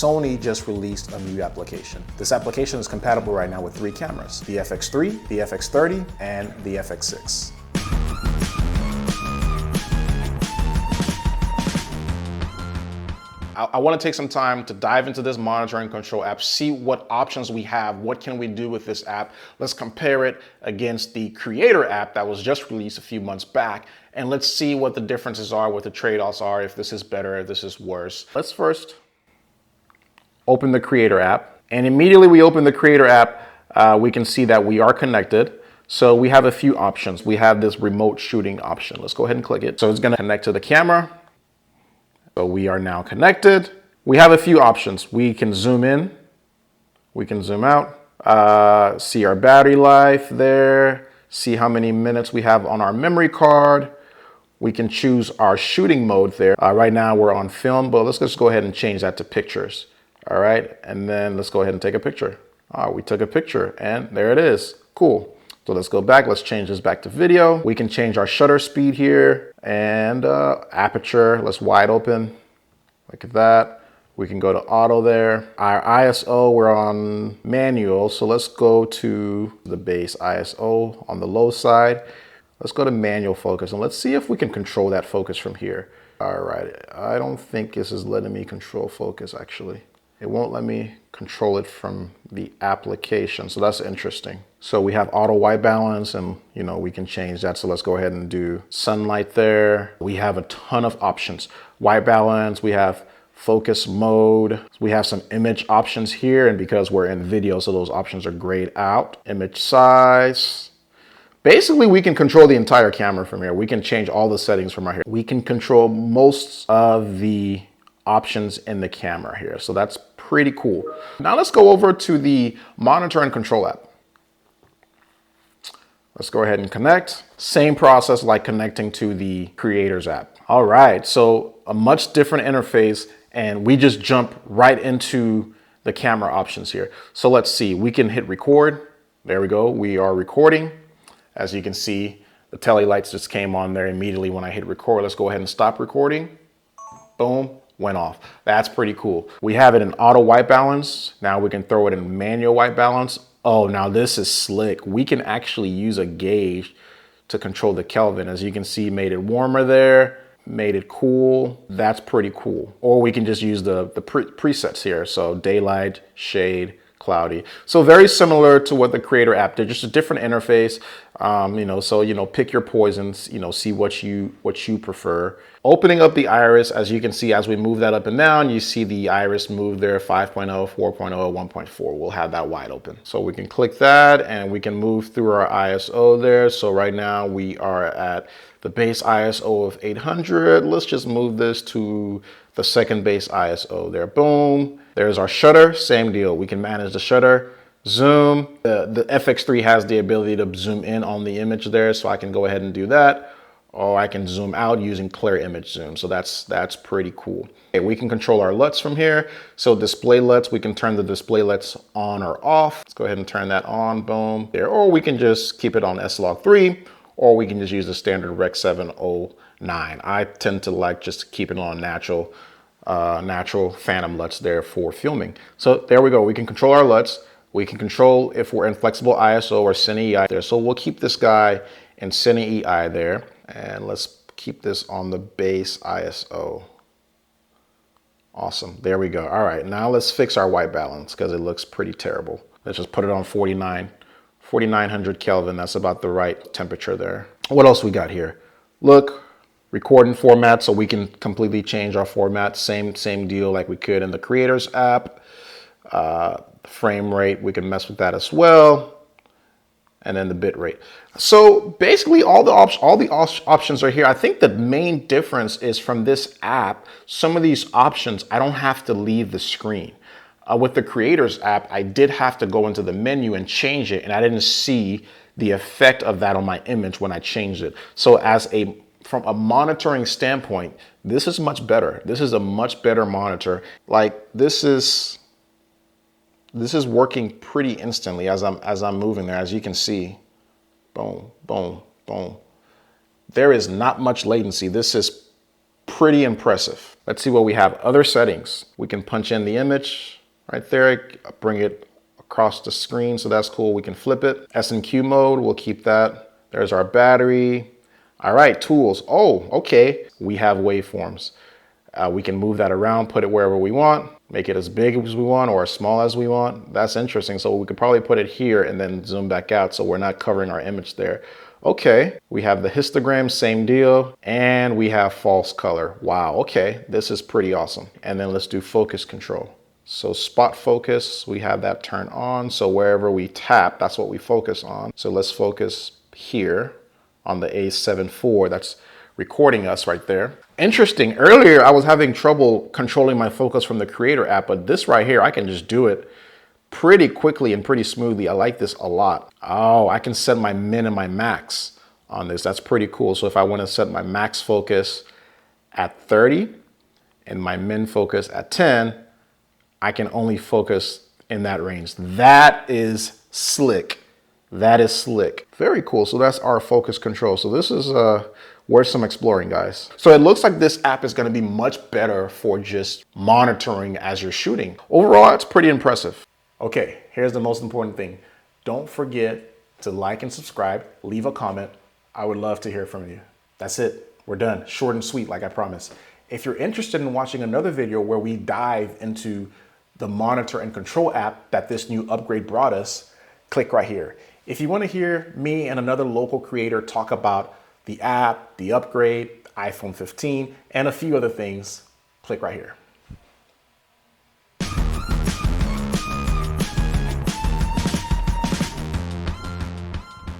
Sony just released a new application. This application is compatible right now with 3 cameras, the FX3, the FX30, and the FX6. I want to take some time to dive into this monitor and control app, see what options we have, what can we do with this app. Let's compare it against the Creator app that was just released a few months back, and let's see what the differences are, what the trade-offs are, if this is better, if this is worse. Let's first open the Creator app, and immediately we open the Creator app, we can see that we are connected. So we have a few options. We have this remote shooting option. Let's go ahead and click it. So it's going to connect to the camera. So we are now connected. We have a few options. We can zoom in, we can zoom out, see our battery life there, see how many minutes we have on our memory card. We can choose our shooting mode there. Right now we're on film, but let's just go ahead and change that to pictures. All right, and then let's go ahead and take a picture. We took a picture and there it is, cool. So let's go back, let's change this back to video. We can change our shutter speed here and aperture, let's wide open, like that. We can go to auto there. Our ISO, we're on manual, so let's go to the base ISO on the low side. Let's go to manual focus and let's see if we can control that focus from here. All right, I don't think this is letting me control focus actually. It won't let me control it from the application, so that's interesting. So we have auto white balance and we can change that. So let's go ahead and do sunlight there. We have a ton of options. White balance, we have focus mode. We have some image options here, and because we're in video, so those options are grayed out. Image size. Basically, we can control the entire camera from here. We can change all the settings from right here. We can control most of the options in the camera here. So that's pretty cool. Now let's go over to the monitor and control app. Let's go ahead and connect. Same process like connecting to the Creators app. All right, so a much different interface, and we just jump right into the camera options here. So let's see, we can hit record. There we go, we are recording. As you can see, the tele lights just came on there immediately when I hit record. Let's go ahead and stop recording. Boom, went off. That's pretty cool. We have it in auto white balance. Now we can throw it in manual white balance. Oh, now this is slick. We can actually use a gauge to control the Kelvin. As you can see, made it warmer there, made it cool. That's pretty cool. Or we can just use the presets here. So daylight, shade, cloudy. So very similar to what the Creator app did, just a different interface. So pick your poisons, see what you prefer. Opening up the iris, as you can see, as we move that up and down, you see the iris move there, 5.0, 4.0, 1.4. We'll have that wide open. So we can click that and we can move through our ISO there. So right now we are at the base ISO of 800. Let's just move this to the second base ISO there. Boom. There's our shutter, same deal. We can manage the shutter. Zoom. The FX3 has the ability to zoom in on the image there, so I can go ahead and do that. Or I can zoom out using clear image zoom. So that's pretty cool. Okay, we can control our LUTs from here. So display LUTs, we can turn the display LUTs on or off. Let's go ahead and turn that on, boom, there. Or we can just keep it on S-Log3, or we can just use the standard Rec 709. I tend to like just keep it on natural phantom LUTs there for filming. So there we go, we can control our LUTs. We can control if we're in flexible ISO or Cine EI there. So we'll keep this guy in Cine EI there. And let's keep this on the base ISO. Awesome, there we go. All right, now let's fix our white balance because it looks pretty terrible. Let's just put it on 4900 Kelvin. That's about the right temperature there. What else we got here? Look, recording format, so we can completely change our format. Same deal like we could in the Creators app. Frame rate, we can mess with that as well. And then the bit rate. So basically all the options are here. I think the main difference is from this app, some of these options, I don't have to leave the screen. With the Creators app, I did have to go into the menu and change it, and I didn't see the effect of that on my image when I changed it. So from a monitoring standpoint, this is much better. This is a much better monitor. Like this is working pretty instantly as I'm moving there, as you can see. Boom, boom, boom. There is not much latency. This is pretty impressive. Let's see what we have. Other settings. We can punch in the image right there, bring it across the screen. So that's cool. We can flip it. S&Q mode, we'll keep that. There's our battery. All right, tools. Oh, okay. We have waveforms. We can move that around, put it wherever we want, make it as big as we want or as small as we want. That's interesting. So we could probably put it here and then zoom back out so we're not covering our image there. Okay, we have the histogram, same deal, and we have false color. Wow, okay, this is pretty awesome. And then let's do focus control. So spot focus, we have that turned on. So wherever we tap, that's what we focus on. So let's focus here on the A7 IV. That's recording us right there. Interesting. Earlier, I was having trouble controlling my focus from the Creator app, but this right here, I can just do it pretty quickly and pretty smoothly. I like this a lot. Oh, I can set my min and my max on this. That's pretty cool. So if I want to set my max focus at 30 and my min focus at 10, I can only focus in that range. That is slick. That is slick. Very cool. So that's our focus control. So this is worth some exploring, guys. So it looks like this app is going to be much better for just monitoring as you're shooting. Overall, it's pretty impressive. Okay, here's the most important thing. Don't forget to like and subscribe, leave a comment. I would love to hear from you. That's it. We're done. Short and sweet, like I promised. If you're interested in watching another video where we dive into the monitor and control app that this new upgrade brought us, click right here. If you want to hear me and another local creator talk about the app, the upgrade, iPhone 15, and a few other things, click right here.